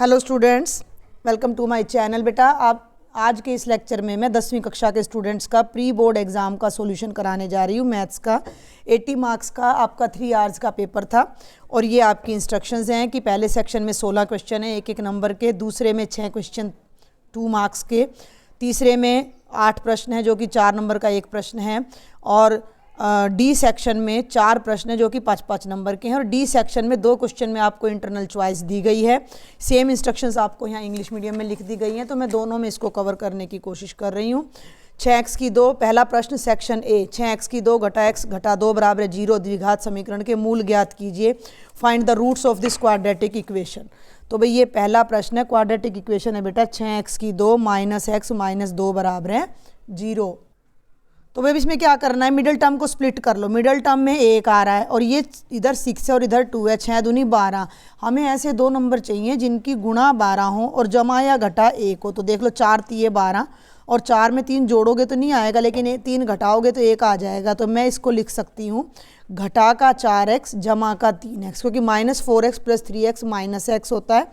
Hello students, welcome to my channel. बेटा आप आज के इस लेक्चर में मैं 10वीं कक्षा के स्टूडेंट्स का प्री बोर्ड एग्ज़ाम का सॉल्यूशन कराने जा रही हूँ। मैथ्स का 80 मार्क्स का आपका 3 आवर्स का पेपर था और ये आपकी इंस्ट्रक्शंस हैं कि पहले सेक्शन में 16 क्वेश्चन हैं एक नंबर के, दूसरे में 6 क्वेश्चन 2 मार्क्स के, तीसरे में 8 प्रश्न हैं जो कि 4 नंबर का एक प्रश्न है, और डी सेक्शन में 4 प्रश्न हैं जो कि 5-5 नंबर के हैं, और डी सेक्शन में 2 क्वेश्चन में आपको इंटरनल चॉइस दी गई है। सेम इंस्ट्रक्शंस आपको यहाँ इंग्लिश मीडियम में लिख दी गई हैं, तो मैं दोनों में इसको कवर करने की कोशिश कर रही हूँ। 6x की 2, पहला प्रश्न सेक्शन ए, 6x की 2 घटा x घटा 2 बराबर 0 द्विघात समीकरण के मूल ज्ञात कीजिए, find the roots of this quadratic equation. तो भाई ये पहला प्रश्न है, क्वाड्रेटिक इक्वेशन है बेटा 6x की 2 माइनस x माइनस 2 बराबर है 0। तो भाई इसमें क्या करना है, मिडिल टर्म को स्प्लिट कर लो। मिडिल टर्म में 1 आ रहा है और ये इधर 6 है और इधर 2 है, 6 दूनी 12। हमें ऐसे 2 नंबर चाहिए जिनकी गुणा 12 हो और जमा या घटा 1 हो। तो देख लो 4 तिये 12 और 4 में 3 जोड़ोगे तो नहीं आएगा, लेकिन 3 घटाओगे तो 1 आ जाएगा। तो मैं इसको लिख सकती हूँ घटा का 4x जमा का 3x, क्योंकि -4x + 3x -x होता है,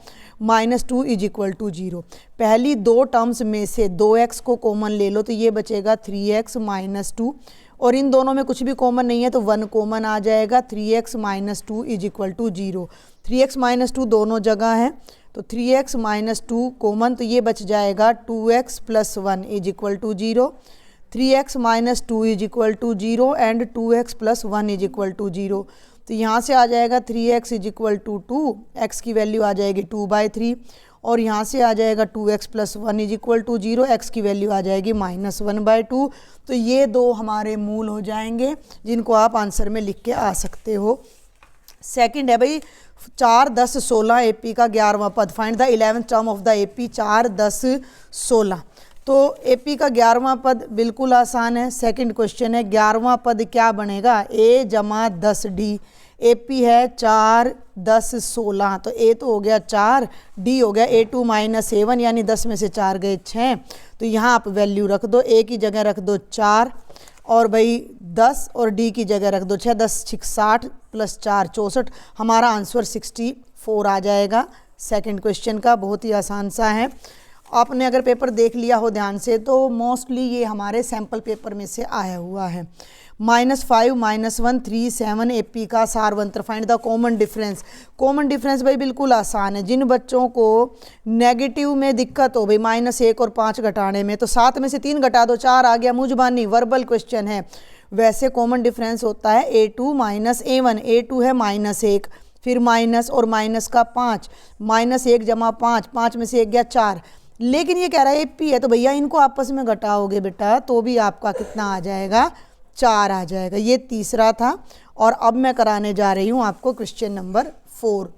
-2 = 0। पहली 2 टर्म्स में से 2x को कॉमन ले लो तो ये बचेगा 3x - 2, और इन दोनों में कुछ भी कॉमन नहीं है तो 1 कॉमन आ जाएगा, 3x - 2 = 0। 3x - 2 दोनों जगह है तो 3x - 2 कॉमन, तो ये बच जाएगा 2x + 1 = 0। 3x - 2 = 0 and 2x + 1 = 0। तो यहाँ से आ जाएगा 3x = 2, x की वैल्यू आ जाएगी 2/3, और यहाँ से आ जाएगा 2x + 1 = 0, x की वैल्यू आ जाएगी -1/2। तो ये 2 हमारे मूल हो जाएंगे जिनको आप आंसर में लिख के आ सकते हो। सेकंड है भाई 4, 10, 16 एपी का 11वां पद, find the 11th term of the AP 4, 10, 16। तो एपी का 11वां पद बिल्कुल आसान है। सेकंड क्वेश्चन है 11वां पद क्या बनेगा, a जमा 10d। एपी है 4, 10, 16, तो a तो हो गया 4, d हो गया a2 - a1, यानी 10 में से 4 गए 6। तो यहाँ आप वैल्यू रख दो, a की जगह रख दो 4 और भाई 10, और d की जगह रख दो 6, 10 × 60 + 4 64। हमारा आंसर 64 आ जाएगा सेकंड क्वेश्चन का। बहुत ही आसान सा है। आपने अगर पेपर देख लिया हो ध्यान से तो मोस्टली ये हमारे सैम्पल पेपर में से आया हुआ है। -5 -1 3 7 एपी का सारवंत्र, find the common difference. Common difference भाई बिल्कुल आसान है। जिन बच्चों को नेगेटिव में दिक्कत हो भाई -1 और 5 घटाने में, तो 7 में से 3 घटा दो 4 आ गया, मुझबानी वर्बल क्वेश्चन है। वैसे कॉमन डिफरेंस होता है a2 - a1, a2 है -1, फिर माइनस और माइनस का 5, -1 जमा 5, 5 में से 1 गया 4। लेकिन ये कह रहा है एपी है तो भैया इनको आपस में घटाओगे बेटा तो भी आपका कितना आ जाएगा, 4 आ जाएगा। ये तीसरा था। और अब मैं कराने जा रही हूँ आपको क्वेश्चन नंबर 4।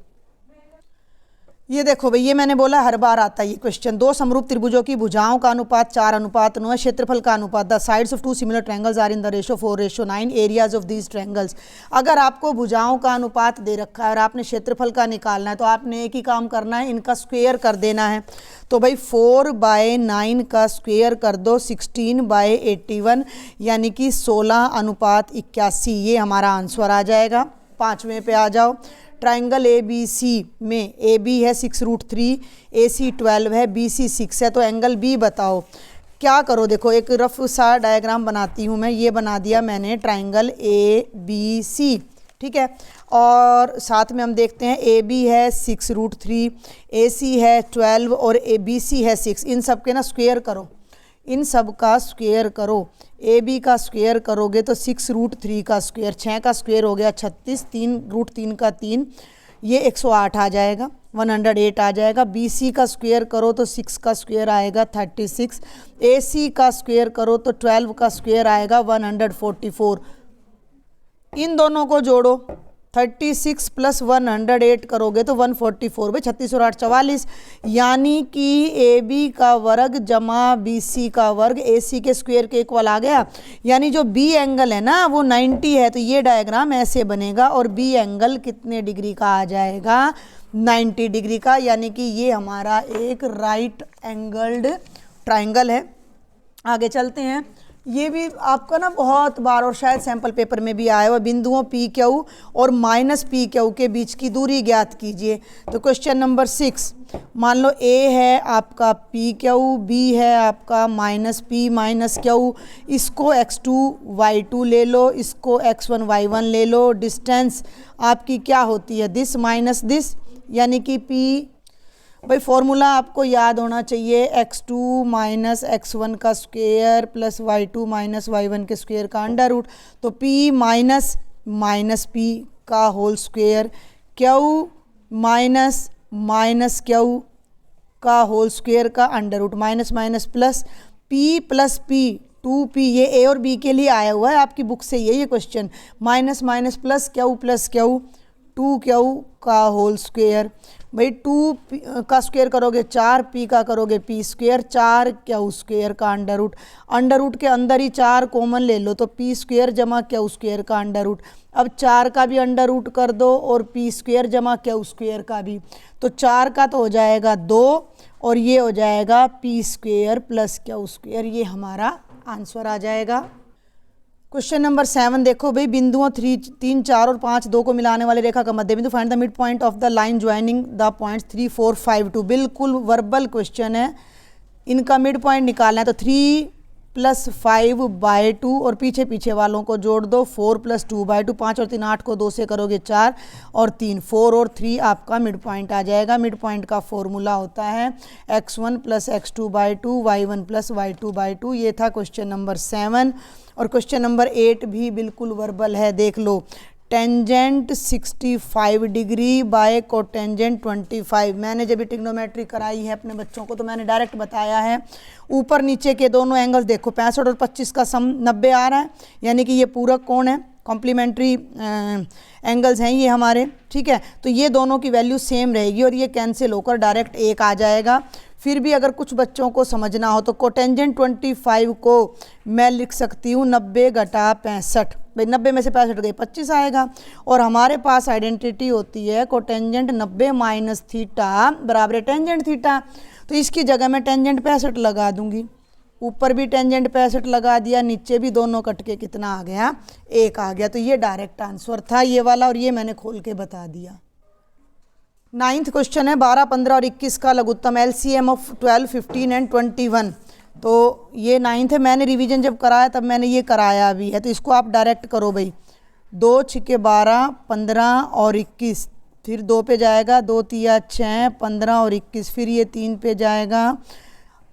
ये देखो भाई, ये मैंने बोला हर बार आता है ये क्वेश्चन। 2 समरूप त्रिभुजों की भुजाओं का अनुपात 4:9 है, क्षेत्रफल का अनुपात, the sides of 2 similar triangles are in the ratio 4:9, areas of these triangles. अगर आपको भुजाओं का अनुपात दे रखा है और आपने क्षेत्रफल का निकालना है तो आपने एक ही काम करना है, इनका स्क्वायर कर देना है। तो भाई 4/9 का स्क्वायर कर दो 16/81, यानी कि 16:81। ये हमारा आंसर आ जाएगा। 5वें पे आ जाओ। ट्राइंगल ABC में AB है 6√3, AC 12 है, BC 6 है, तो एंगल B बताओ। क्या करो, देखो एक रफ सा डायग्राम बनाती हूँ मैं। ये बना दिया मैंने ट्राइंगल ABC, ठीक है। और साथ में हम देखते हैं AB है 6√3, AC है 12 और BC है 6। इन सब के ना स्क्वायर करो, इन सब का स्क्वायर करो। AB का स्क्वायर करोगे तो 6√3 का स्क्वायर, 6 का स्क्वायर हो गया 36, 3√3 का 3, ये 108 आ जाएगा, 108 आ जाएगा। BC का स्क्वायर करो तो 6 का स्क्वायर आएगा 36, AC का स्क्वायर करो तो 12 का स्क्वायर आएगा 144। इन दोनों को जोड़ो, 36 + 108 करोगे तो 144, भाई 36 और 8 44, यानी कि AB का वर्ग जमा BC का वर्ग AC के स्क्वायर के इक्वल आ गया। यानी जो B एंगल है ना वो 90 है, तो ये डायग्राम ऐसे बनेगा और B एंगल कितने डिग्री का आ जाएगा, 90 डिग्री का। यानी कि ये हमारा एक राइट एंगल्ड ट्राइंगल है। आगे चलते हैं। ये भी आपका ना बहुत बार और शायद सैम्पल पेपर में भी आया हुआ, बिंदुओं पी क्यू और माइनस पी क्यू के बीच की दूरी ज्ञात कीजिए। तो क्वेश्चन नंबर 6, मान लो ए है आपका पी क्यू, बी है आपका माइनस पी माइनस क्यू, इसको x2 y2 ले लो, इसको x1 y1 ले लो। डिस्टेंस आपकी क्या होती है, दिस माइनस दिस, यानी कि p, भाई फॉर्मूला आपको याद होना चाहिए, x2 माइनस x1 का square plus y2 minus y1 के स्क्वायर का अंडर रूट। तो p माइनस माइनस p का whole square, q minus minus q का होल स्क्वायर का under root, minus minus plus p 2p, ये a और b के लिए आया हुआ है आपकी बुक से, ये question, minus minus plus q 2q का होल स्क्वायर। भाई 2 का स्क्वायर करोगे 4, p का करोगे p स्क्वायर, 4q स्क्वायर का अंडर रूट के अंदर ही 4 कॉमन ले लो, तो p स्क्वायर जमा q स्क्वायर का अंडर रूट। अब 4 का भी अंडर रूट कर दो और p स्क्वायर जमा q स्क्वायर का भी, तो 4 का तो हो जाएगा 2 और ये हो जाएगा p square plus q square, ये हमारा आंसर आ जाएगा। क्वेश्चन नंबर 7 देखो भाई, बिंदुओं 3, 4 और 5 दो को मिलाने वाले रेखा का मध्य बिंदु, find the mid point of the line joining the points 3, 4, 5, 2। बिल्कुल वर्बल क्वेश्चन है, इनका मिड पॉइंट निकालना है। तो 3 + 5/2 और पीछे पीछे वालों को जोड़ दो, 4 + 2/2, 5 और 3 8 को 2 से करोगे 4 और 3, 4 और 3 आपका मिड पॉइंट आ जाएगा। मिड पॉइंट का फॉर्मूला होता है x1 + x2/2 y1 + y2/2। ये था क्वेश्चन नंबर 7। और क्वेश्चन नंबर 8 भी बिल्कुल वर्बल है, देख लो। Tangent 65 degree by cotangent 25। मैंने जब ट्रिग्नोमेट्री कराई है अपने बच्चों को तो मैंने डायरेक्ट बताया है, ऊपर नीचे के दोनों एंगल्स देखो, 65 और 25 का सम 90 आ रहा है, यानी कि ये पूरक कोण है, कॉम्प्लीमेंट्री एंगल्स हैं ये हमारे, ठीक है। तो ये दोनों की वैल्यू सेम रहेगी और ये कैंसिल होकर डायरेक्ट 1 आ जाएगा। फिर भी अगर कुछ बच्चों को समझना हो तो कोटेंजेंट 25 को मैं लिख सकती हूँ 90 - 65। भाई 90 में से 65 गई 25 आएगा। और हमारे पास आइडेंटिटी होती है कोटेंजेंट 90 - थीटा बराबर टेंजेंट थीटा। तो इसकी जगह मैं टेंजेंट 65 लगा दूंगी, ऊपर भी टेंजेंट 65 लगा दिया, नीचे भी दोनों कट के कितना आ गया, 1 आ गया। तो ये डायरेक्ट आंसर था ये वाला, और ये मैंने खोल के बता दिया। 9th क्वेश्चन है, 12, 15 और 21 का लघुत्तम LCM ऑफ 12, 15 एंड 21। तो ये 9th है, मैंने रिवीजन जब कराया तब मैंने ये कराया भी है, तो इसको आप डायरेक्ट करो भाई। 2 × 6 = 12, 15 और 21, फिर 2 पे जाएगा, 2 × 3 = 6, 15 और 21, फिर ये 3 पे जाएगा,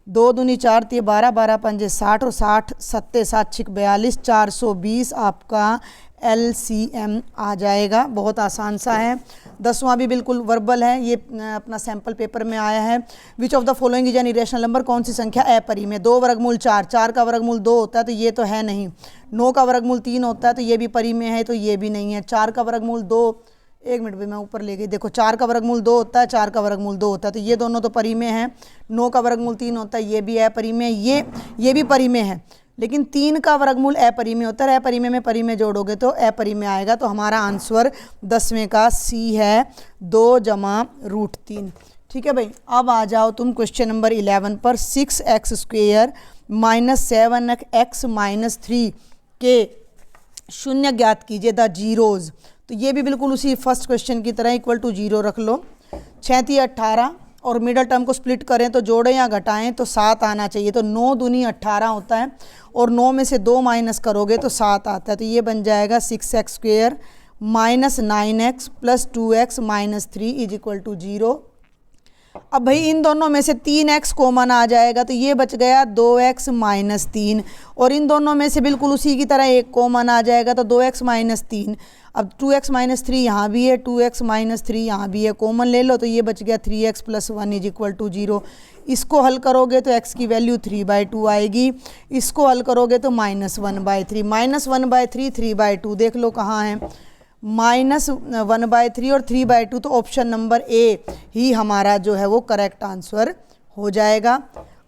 2 दूनी 4, 3 12, 12 पंजे 60 और 60 7 7 6 42, 420 आपका LCM आ जाएगा। बहुत आसान सा है। 10वां भी बिल्कुल वर्बल है, ये अपना सैम्पल पेपर में आया है। Which of the following is an irrational number, कौन सी संख्या अपरिमेय? 2 वर्गमूल 4, 4 का वर्गमूल 2 होता है तो ये तो है नहीं। 9 का वर्गमूल 3 होता है तो ये भी परिमेय है, तो ये भी नहीं है। 4 का वर्गमूल 2, 1 मिनट भी मैं ऊपर ले गई, देखो 4 का वर्गमूल 2 होता है, 4 का वर्गमूल 2 होता है, तो ये दोनों तो परिमेय हैं। 9 का वर्गमूल 3 होता है, ये भी अपरिमेय, ये भी परिमेय है। लेकिन 3 का वर्गमूल अपरिमेय होता है, अपरिमेय में परिमेय जोड़ोगे तो अपरिमेय आएगा। तो हमारा आंसर 10वें का C है, 2 + √3। ठीक है भाई, अब आ जाओ तुम क्वेश्चन नंबर 11 पर। 6x² - 7x - 3 के शून्य ज्ञात कीजिए, द जीरोज़। तो ये भी बिल्कुल उसी फर्स्ट क्वेश्चन की तरह = 0 रख लो। 6 × 18 और मिडल टर्म को स्प्लिट करें तो जोड़ें या घटाएं तो 7 आना चाहिए। तो 9 दूनी 18 होता है और 9 में से 2 माइनस करोगे तो 7 आता है। तो ये बन जाएगा 6x² - 9x + 2x - 3 = 0। अब भाई इन दोनों में से 3x कॉमन आ जाएगा तो ये बच गया 2x - 3, और इन दोनों में से बिल्कुल उसी की तरह एक कॉमन आ जाएगा तो 2x - 3। अब 2x - 3 यहाँ भी है, 2x - 3 यहाँ भी है, कॉमन ले लो तो ये बच गया 3x + 1 = 0। इसको हल करोगे तो x की वैल्यू 3/2 आएगी, इसको हल करोगे तो -1/3, -1/3 3/2 देख लो कहाँ है, -1/3 और 3/2, तो ऑप्शन नंबर A ही हमारा जो है वो करेक्ट आंसर हो जाएगा।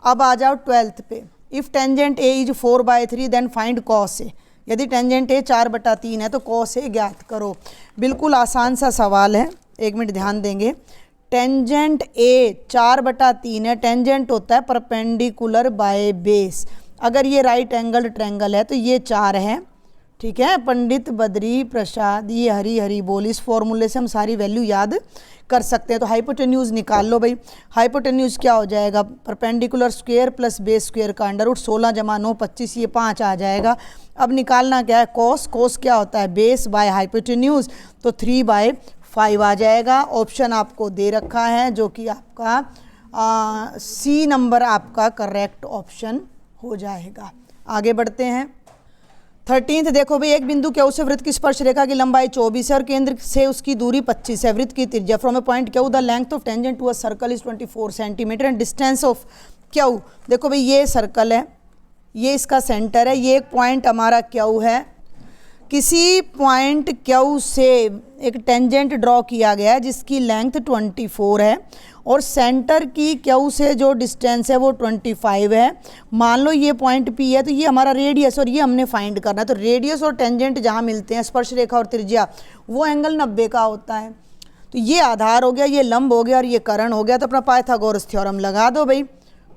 अब आ जाओ 12th पे। If tangent A is 4/3 then find cos A। यदि टेंजेंट A 4/3 है तो cos A ज्ञात करो। बिल्कुल आसान सा सवाल है, 1 मिनट ध्यान देंगे। टेंजेंट A 4/3 है, टेंजेंट होता है परपेंडिकुलर बाय बेस, अगर ये राइट एंगल ट्रायंगल है तो ये 4 है, ठीक है। पंडित बद्री प्रसाद, ये हरी हरी बोल, इस फॉर्मूले से हम सारी वैल्यू याद कर सकते हैं। तो हाइपोटेन्यूज निकाल लो भाई। हाइपोटेन्यूज क्या हो जाएगा, perpendicular square plus base square का अंडर रूट, 16 जमा 9 25, ये 5 आ जाएगा। अब निकालना क्या है, कोस। कोस क्या होता है, बेस बाय हाइपोटेन्यूज, तो 3/5 आ जाएगा। ऑप्शन आपको दे रखा है जो कि आपका सी नंबर आपका करेक्ट ऑप्शन हो जाएगा। आगे बढ़ते हैं। 13 देखो भाई, एक बिंदु क्यू से वृत्त की स्पर्श रेखा की लंबाई 24 है और केंद्र से उसकी दूरी 25 है। वृत्त की त्रिज्या from a point Q the length of tangent to a circle is 24 centimetre and distance of Q. देखो भाई ये सर्कल है, ये इसका सेंटर है, ये एक पॉइंट हमारा क्यू है। किसी पॉइंट क्यू से एक टेंजेंट ड्रॉ किया गया है जिसकी लेंथ 24 है और सेंटर की क्यू से जो डिस्टेंस है वो 25 है। मान लो ये पॉइंट पी है, तो ये हमारा रेडियस और ये हमने फाइंड करना है। तो रेडियस और टेंजेंट जहाँ मिलते हैं, स्पर्श रेखा और त्रिज्या, वो एंगल 90 का होता है। तो ये आधार हो गया, ये लंब हो गया और ये कर्ण हो गया। तो अपना पाइथागोरस थ्योरम लगा दो भाई।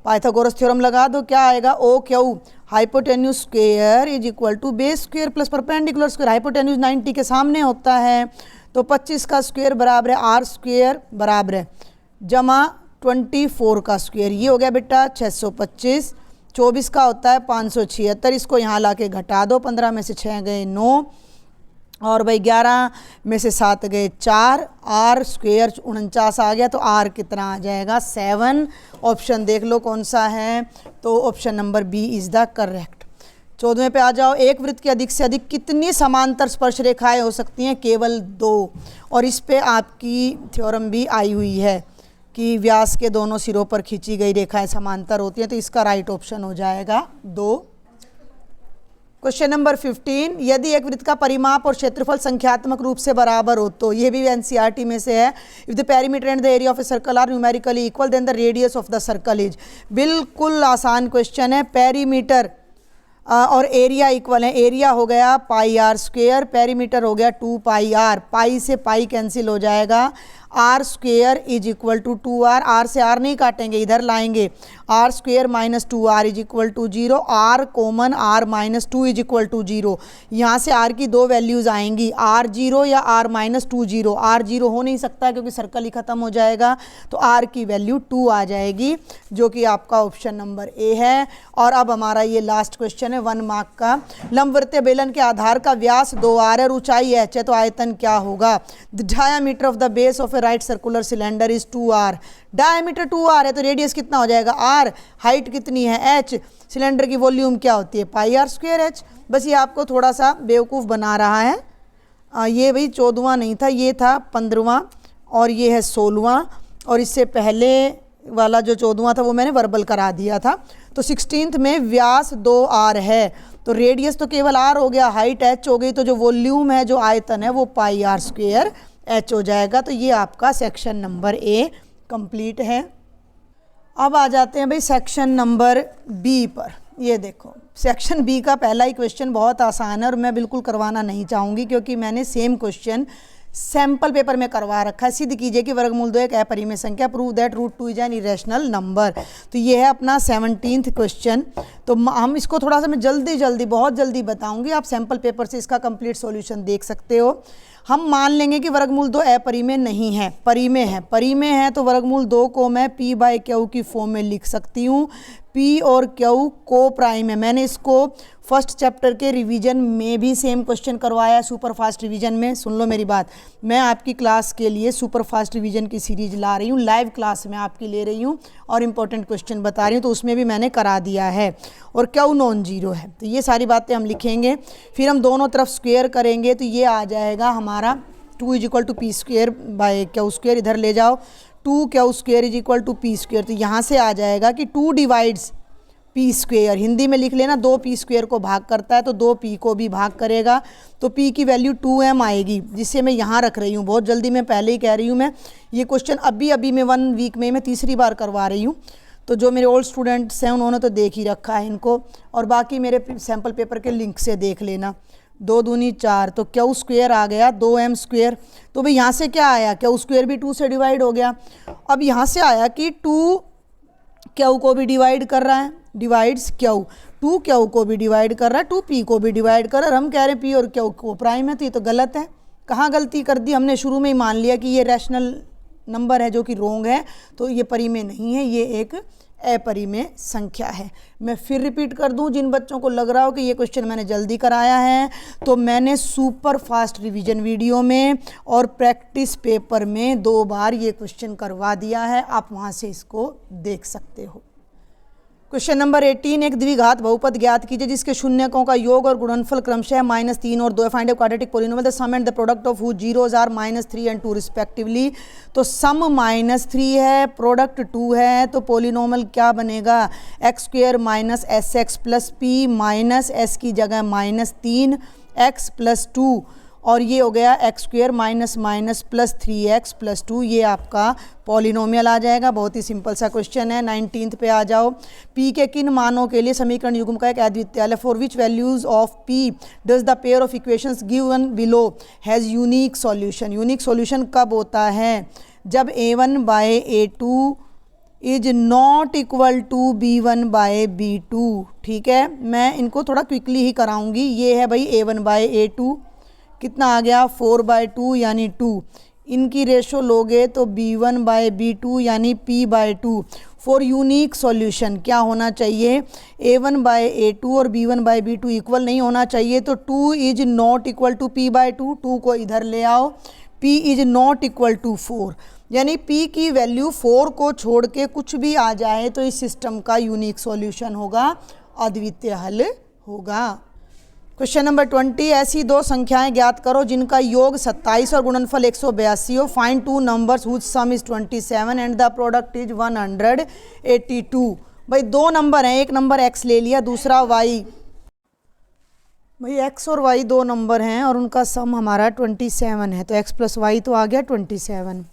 पाइथागोरस थ्योरम लगा दो, क्या आएगा, O Q hypotenuse square is equal to base square plus perpendicular square. Hypotenuse 90 के सामने होता है, तो 25 का स्क्वायर बराबर है आर स्क्वायर बराबर है जमा 24 का स्क्वायर, ये हो गया बेटा 625। 24 का होता है 576, इसको यहाँ ला के घटा दो, 15 में से 6 गए 9 और भाई 11 में से 7 गए 4, आर स्क्वायर 49 आ गया। तो आर कितना आ जाएगा, 7। ऑप्शन देख लो कौन सा है, तो option number B is the correct. 14वें पे आ जाओ। एक वृत्त के अधिक से अधिक कितनी समांतर स्पर्श रेखाएं हो सकती हैं, केवल 2। और इस पे आपकी थ्योरम भी आई हुई है कि व्यास के दोनों सिरों पर खींची गई रेखाएं समांतर होती हैं, तो इसका राइट ऑप्शन हो जाएगा 2। क्वेश्चन नंबर 15, यदि एक वृत्त का परिमाप और क्षेत्रफल संख्यात्मक रूप से बराबर हो, तो ये भी एनसीईआरटी में से है। If the perimeter and the area of a circle are numerically equal then the radius of the circle is. बिल्कुल आसान क्वेश्चन है। पेरीमीटर और एरिया इक्वल है। एरिया हो गया पाई आर स्क्वेयर, पेरीमीटर हो गया 2 पाई आर, पाई से पाई कैंसिल हो जाएगा, R square is equal to 2r, R से आर नहीं काटेंगे, इधर लाएंगे, R square minus 2r is equal to 0, R common, R minus 2 is equal to 0। यहाँ से आर की दो वैल्यूज़ आएंगी, आर 0 या आर माइनस 2 0। आर 0 हो नहीं सकता क्योंकि सर्कल ही खत्म हो जाएगा, तो आर की वैल्यू 2 आ जाएगी, जो कि आपका ऑप्शन नंबर ए है। और अब हमारा ये लास्ट क्वेश्चन है 1 मार्क का। लंबवृत्तीय बेलन के आधार का व्यास 2r है और ऊंचाई h है, तो आयतन क्या होगा। The diameter of the base of A right circular cylinder is 2r। Diameter 2r है तो रेडियस कितना हो जाएगा r, हाइट कितनी है h, सिलेंडर की वॉल्यूम क्या होती है पाई आर स्क्वायर h। बस ये आपको थोड़ा सा बेवकूफ़ बना रहा है। ये भाई 14वां नहीं था, ये था 15वां और ये है 16वां, और इससे पहले वाला जो 14वां था वो मैंने वर्बल करा दिया था। तो 16th में व्यास 2r है तो रेडियस तो केवल r हो गया, हाइट h हो गई, तो जो वॉल्यूम है, जो आयतन है, वो पाई आर स्क्वायर h हो जाएगा। तो ये आपका सेक्शन नंबर ए कंप्लीट है। अब आ जाते हैं भाई सेक्शन नंबर बी पर। ये देखो सेक्शन बी का पहला ही क्वेश्चन बहुत आसान है और मैं बिल्कुल करवाना नहीं चाहूँगी क्योंकि मैंने सेम क्वेश्चन सैम्पल पेपर में करवा रखा है। सिद्ध कीजिए कि वर्गमूल 2 एक अपरिमेय संख्या, prove that √2 is an irrational number. तो ये है अपना 17th क्वेश्चन। तो हम इसको थोड़ा सा मैं जल्दी बहुत जल्दी बताऊंगी, आप सैम्पल पेपर से इसका कंप्लीट सॉल्यूशन देख सकते हो। हम मान लेंगे कि वर्गमूल 2 अपरिमेय नहीं है, परिमेय है। परिमेय है तो वर्गमूल 2 को मैं p/q की फॉर्म में लिख सकती हूँ। p और q को प्राइम है। मैंने इसको फर्स्ट चैप्टर के रिवीजन में भी सेम क्वेश्चन करवाया, सुपर फास्ट रिवीजन में। सुन लो मेरी बात, मैं आपकी क्लास के लिए सुपर फास्ट रिवीजन की सीरीज ला रही हूँ, लाइव क्लास में आपकी ले रही हूँ और इम्पोर्टेंट क्वेश्चन बता रही हूँ, तो उसमें भी मैंने करा दिया है। और q नॉन जीरो है, तो ये सारी बातें हम लिखेंगे। फिर हम दोनों तरफ स्क्वेयर करेंगे तो ये आ जाएगा हमारा 2 is equal to P square by Q square. इधर ले जाओ, 2q square is equal to P square. तो यहाँ से आ जाएगा कि 2 डिवाइड्स पी स्क्वेयर, हिंदी में लिख लेना, 2 पी स्क्वेयर को भाग करता है तो 2 पी को भी भाग करेगा, तो पी की वैल्यू 2m आएगी, जिसे मैं यहाँ रख रही हूँ। बहुत जल्दी, मैं पहले ही कह रही हूँ, मैं ये क्वेश्चन अभी मैं 1 वीक में मैं तीसरी बार करवा रही हूँ। तो जो मेरे ओल्ड स्टूडेंट्स हैं उन्होंने तो देख ही रखा है इनको, और बाकी मेरे सैम्पल पेपर के लिंक से देख लेना। 2 दूनी 4, तो q स्क्वेयर आ गया 2m स्क्वेयर। तो भाई यहाँ से क्या आया, q स्क्वेयर भी 2 से डिवाइड हो गया। अब यहाँ से आया कि 2 q को भी डिवाइड कर रहा है, डिवाइड्स q, 2 क्यू को भी डिवाइड कर रहा है, 2 पी को भी डिवाइड कर रहा है। हम कह रहे हैं पी और क्यू को प्राइम है, तो ये तो गलत है। कहाँ गलती कर दी हमने? शुरू में ही मान लिया कि ये रैशनल नंबर है जो कि रोंग है, तो ये परिमेय नहीं है, ये एक अपरिमेय संख्या है। मैं फिर रिपीट कर दूं, जिन बच्चों को लग रहा हो कि ये क्वेश्चन मैंने जल्दी कराया है, तो मैंने सुपर फास्ट रिवीजन वीडियो में और प्रैक्टिस पेपर में 2 बार ये क्वेश्चन करवा दिया है, आप वहाँ से इसको देख सकते हो। क्वेश्चन नंबर 18, एक द्विघात बहुपद ज्ञात कीजिए जिसके शून्यकों का योग और गुणनफल क्रमशः -3 और 2 है। Find a quadratic polynomial the sum and the product of whose zeros are -3 and 2 respectively. तो सम -3 है, प्रोडक्ट 2 है, तो पॉलिनोमियल क्या बनेगा? x² minus sx plus P minus S की जगह -3 x प्लस 2, और ये हो गया x² minus minus plus 3x plus 2, ये आपका पॉलिनोमियल आ जाएगा। बहुत ही सिंपल सा क्वेश्चन है। 19th पे आ जाओ। p के किन मानों के लिए समीकरण युग्म का एक अद्वितीय है? For which values of p does the pair of equations given below has unique solution. Unique solution कब होता है? जब a1 by a2 is not equal to b1 by b2। ठीक है, मैं इनको थोड़ा क्विकली ही कराऊंगी। ये है भाई a1 बाय a2, कितना आ गया? 4/2 यानी 2। इनकी रेशो लोगे तो b1 बाय b2 यानी p by 2। For unique solution क्या होना चाहिए? a1 बाय a2 और b1 बाय b2 इक्वल नहीं होना चाहिए, तो 2 is not equal to p by 2। 2 को इधर ले आओ, p is not equal to 4, यानी p की वैल्यू 4 को छोड़ के कुछ भी आ जाए तो इस सिस्टम का यूनिक सॉल्यूशन होगा, अद्वितीय हल होगा। क्वेश्चन नंबर 20, ऐसी 2 संख्याएं ज्ञात करो जिनका योग 27 और गुणनफल 182 हो। Find 2 numbers whose sum is 27 and the product is 182। भाई 2 नंबर हैं, एक नंबर x ले लिया, दूसरा y। भाई x और y 2 नंबर हैं और उनका सम हमारा 27 है, तो x प्लस वाई तो आ गया 27,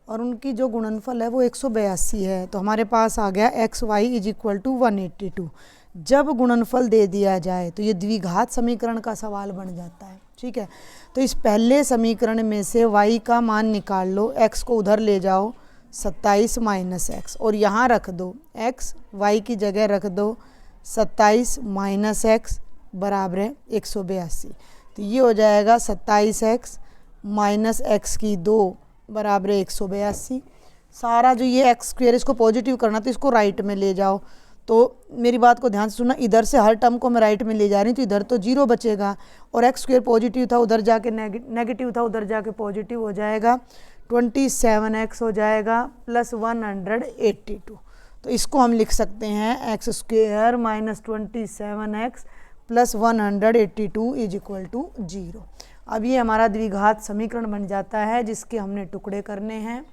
और उनकी जो गुणनफल है वो 182 है, तो हमारे पास आ गया xy इज इक्वल टू 182। जब गुणनफल दे दिया जाए तो ये द्विघात समीकरण का सवाल बन जाता है। ठीक है, तो इस पहले समीकरण में से y का मान निकाल लो, x को उधर ले जाओ 27 माइनस x, और यहाँ रख दो x, y की जगह रख दो 27 माइनस x बराबर है 182। तो ये हो जाएगा 27x माइनस x की 2 बराबर है 182। सारा जो ये x², इसको पॉजिटिव करना तो इसको राइट में ले जाओ। तो मेरी बात को ध्यान से सुनना, इधर से हर टर्म को मैं राइट में ले जा रही हूँ, तो इधर तो 0 बचेगा, और x² पॉजिटिव था उधर जाके नेगेटिव था उधर जाके पॉजिटिव हो जाएगा। 27x हो जाएगा प्लस 182। तो इसको हम लिख सकते हैं x² minus 27x plus 182 is equal to 0। अब ये हमारा द्विघात समीकरण बन जाता है जिसके हमने टुकड़े करने हैं,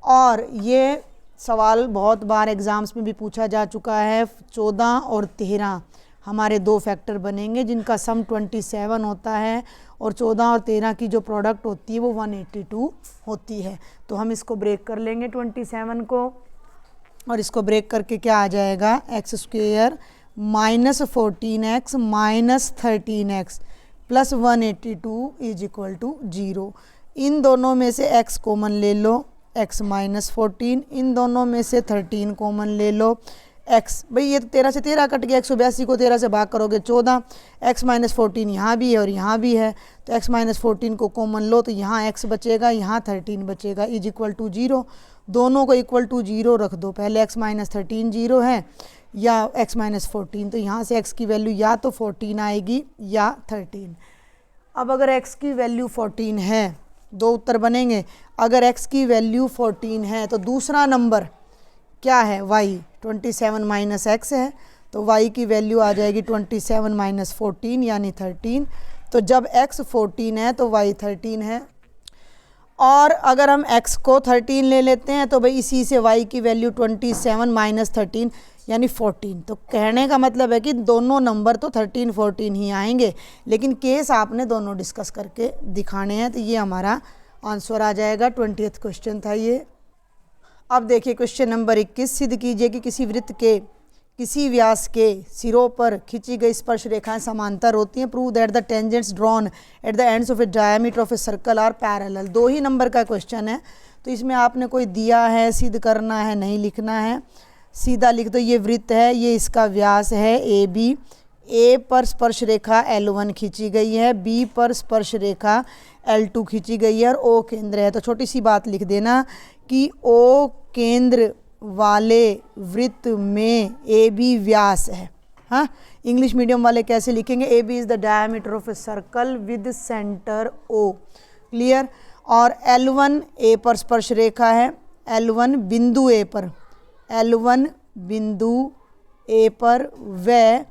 और ये सवाल बहुत बार एग्ज़ाम्स में भी पूछा जा चुका है। 14 और 13 हमारे 2 फैक्टर बनेंगे जिनका सम 27 होता है, और 14 और 13 की जो प्रोडक्ट होती है वो 182 होती है। तो हम इसको ब्रेक कर लेंगे 27 को, और इसको ब्रेक करके क्या आ जाएगा? x² minus 14x minus 13x plus 182 is equal to 0। इन दोनों में से x कॉमन ले लो, x माइनस 14, इन दोनों में से 13 कॉमन ले लो, x, भाई ये 13 से 13 कट गया, 182 को 13 से भाग करोगे 14, x माइनस 14 यहाँ भी है और यहाँ भी है, तो x माइनस 14 को कॉमन लो तो यहाँ x बचेगा, यहाँ 13 बचेगा, इज इक्वल टू 0। दोनों को इक्वल टू 0 रख दो, पहले x माइनस 13 0 है या x माइनस 14, तो यहाँ से x की वैल्यू या तो 14 आएगी या 13। अब अगर x की वैल्यू 14 है, 2 उत्तर बनेंगे। अगर x की वैल्यू 14 है तो दूसरा नंबर क्या है? y 27 माइनस x है, तो y की वैल्यू आ जाएगी 27 माइनस 14 यानी 13। तो जब x 14 है तो y 13 है, और अगर हम x को 13 ले लेते हैं तो भाई इसी से y की वैल्यू 27 माइनस 13 यानी 14। तो कहने का मतलब है कि दोनों नंबर तो 13 14 ही आएंगे, लेकिन केस आपने दोनों डिस्कस करके दिखाने हैं। तो ये हमारा आंसर आ जाएगा। 20th क्वेश्चन था ये। अब देखिए क्वेश्चन नंबर 21, सिद्ध कीजिए कि किसी वृत्त के किसी व्यास के सिरों पर खींची गई स्पर्श रेखाएं समांतर होती हैं। Prove that the tangents drawn at the ends of a diameter of a circle are parallel. 2 ही नंबर का क्वेश्चन है, तो इसमें आपने कोई दिया है, सिद्ध करना है, नहीं लिखना है। सीधा लिख दो, ये वृत्त है, ये इसका व्यास है ए बी। ए पर स्पर्श रेखा L1 खींची गई है, बी पर स्पर्श रेखा L2 खींची गई है और O केंद्र है। तो छोटी सी बात लिख देना कि O केंद्र वाले वृत्त में ए बी व्यास है। हाँ, इंग्लिश मीडियम वाले कैसे लिखेंगे, A B is the diameter of a circle with centre O। Clear. और L1 ए पर स्पर्श रेखा है, L1 बिंदु ए पर, L1 बिंदु ए पर व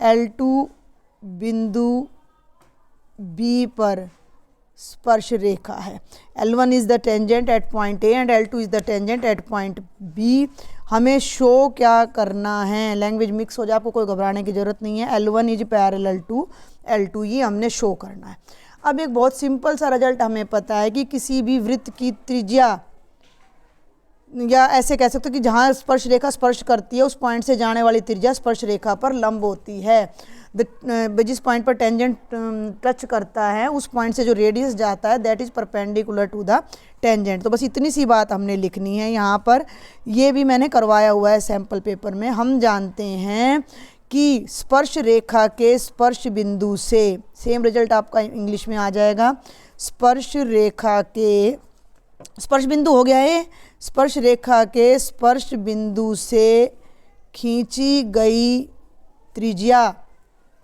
L2 बिंदु बी पर स्पर्श रेखा है। L1 is the tangent at point A and L2 is the tangent at point B. हमें शो क्या करना है, लैंग्वेज मिक्स हो जाए, आपको कोई घबराने की ज़रूरत नहीं है। L1 is parallel to L2, ये हमने शो करना है। अब एक बहुत सिंपल सा रिजल्ट हमें पता है कि किसी भी वृत्त की त्रिज्या, या ऐसे कह सकते हो कि जहाँ स्पर्श रेखा स्पर्श करती है उस पॉइंट से जाने वाली त्रिज्या स्पर्श रेखा पर लंब होती है। जिस पॉइंट पर टेंजेंट टच करता है उस पॉइंट से जो रेडियस जाता है that is perpendicular to the tangent. तो बस इतनी सी बात हमने लिखनी है यहाँ पर। ये भी मैंने करवाया हुआ है सैम्पल पेपर में। हम जानते हैं कि स्पर्श रेखा के स्पर्श बिंदु से, सेम रिजल्ट आपका इंग्लिश में आ जाएगा, स्पर्श रेखा के स्पर्श बिंदु हो गया है, स्पर्श रेखा के स्पर्श बिंदु से खींची गई त्रिज्या,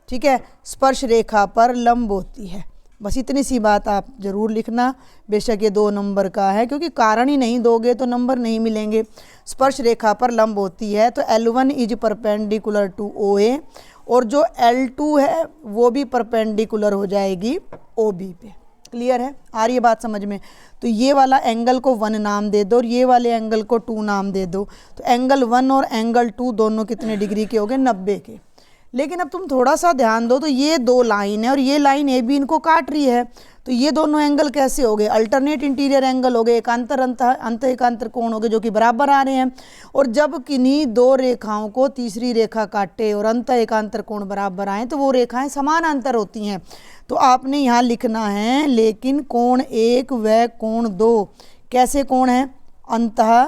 ठीक है, स्पर्श रेखा पर लंब होती है। बस इतनी सी बात आप ज़रूर लिखना। बेशक ये 2 नंबर का है, क्योंकि कारण ही नहीं दोगे तो नंबर नहीं मिलेंगे। स्पर्श रेखा पर लंब होती है तो L1 is perpendicular to OA, और जो L2 है वो भी परपेंडिकुलर हो जाएगी OB पे। क्लियर है, आ रही है बात समझ में। तो ये वाला एंगल को 1 नाम दे दो और ये वाले एंगल को 2 नाम दे दो। तो एंगल 1 और एंगल 2 दोनों कितने डिग्री के हो गए, 90 के। लेकिन अब तुम थोड़ा सा ध्यान दो, तो ये 2 लाइन है और ये लाइन ए बी इनको काट रही है, तो ये दोनों एंगल कैसे हो गए, अल्टरनेट इंटीरियर एंगल हो गए, एकांतर अंत एकांतर कोण हो गए जो कि बराबर आ रहे हैं। और जब किन्हीं 2 रेखाओं को तीसरी रेखा काटे और अंत एकांतर कोण बराबर आए तो वो रेखाएं समानांतर होती हैं। तो आपने यहाँ लिखना है, लेकिन कोण 1 व कोण 2 कैसे कोण है, अंतः,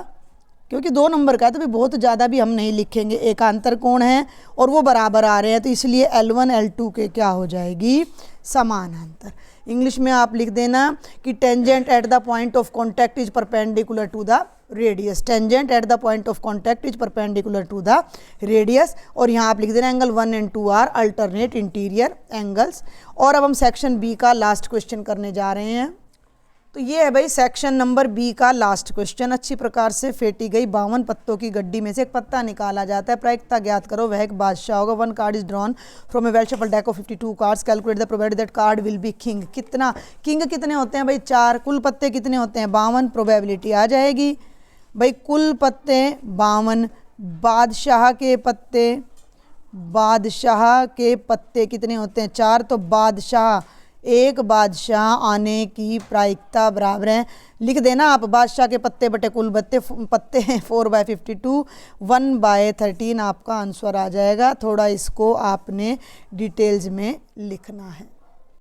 क्योंकि 2 नंबर का है तो भी बहुत ज़्यादा भी हम नहीं लिखेंगे, एकांतर कोण है और वो बराबर आ रहे हैं, तो इसलिए L1 L2 के क्या हो जाएगी, समानांतर। इंग्लिश में आप लिख देना कि tangent at the point of contact is perpendicular to the radius, tangent at the point of contact is perpendicular to the radius. और यहाँ आप लिख देना angle 1 and 2 are alternate interior angles. और अब हम सेक्शन बी का लास्ट क्वेश्चन करने जा रहे हैं। तो ये है भाई सेक्शन नंबर बी का लास्ट क्वेश्चन। अच्छी प्रकार से फेंटी गई 52 पत्तों की गड्डी में से एक पत्ता निकाला जाता है, प्रायिकता ज्ञात करो, वह एक बादशाह होगा। 1 card is drawn from A well shuffle deck of 52 cards, calculate the probability that card will be king. कितना किंग कितने होते हैं भाई, 4। कुल पत्ते कितने होते हैं, 52। प्रोबेबिलिटी आ जाएगी भाई, कुल पत्ते 52, बादशाह के पत्ते कितने होते हैं, 4। तो बादशाह, एक बादशाह आने की प्रायिकता बराबर है, लिख देना आप, बादशाह के पत्ते बटे कुल पत्ते हैं 4/52, 1/13 आपका आंसर आ जाएगा। थोड़ा इसको आपने डिटेल्स में लिखना है।